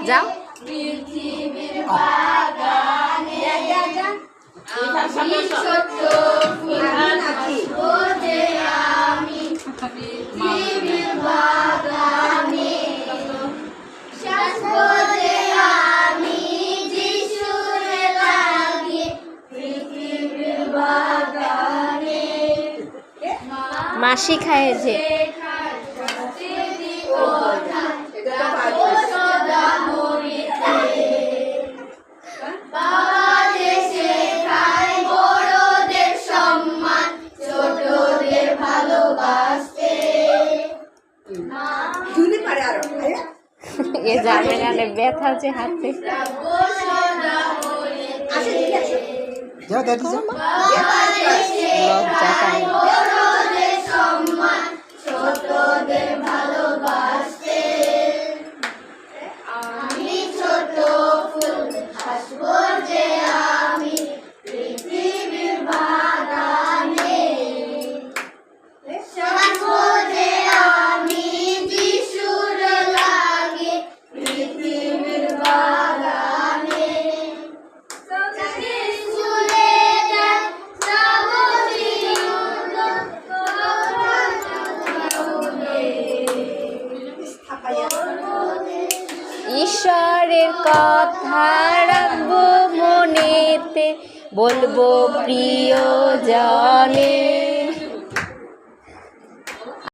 যাও পৃথিবীর বাগানে আমি ছোট্ট ফুল হাসবো যে আমি পৃথিবীর বাগানে সাজবো যে আমি যিশুর লাগে পৃথিবীর বাগানে মাসি খায় যে এ যাবে না রে, ব্যথা যে হাতে লজ্জা পাই ছোটদের ভালোবাসতে আমি ছোট ফুল হাসবো যে আমি পৃথিবীর বাগানে সাজবো যে আমি যিশুর লাগে পৃথিবীর বাগানে স্কুলে যাই যাবো ঈশ্বরের কথা রাখবো মনেতে, বলবো প্রিয় জনে।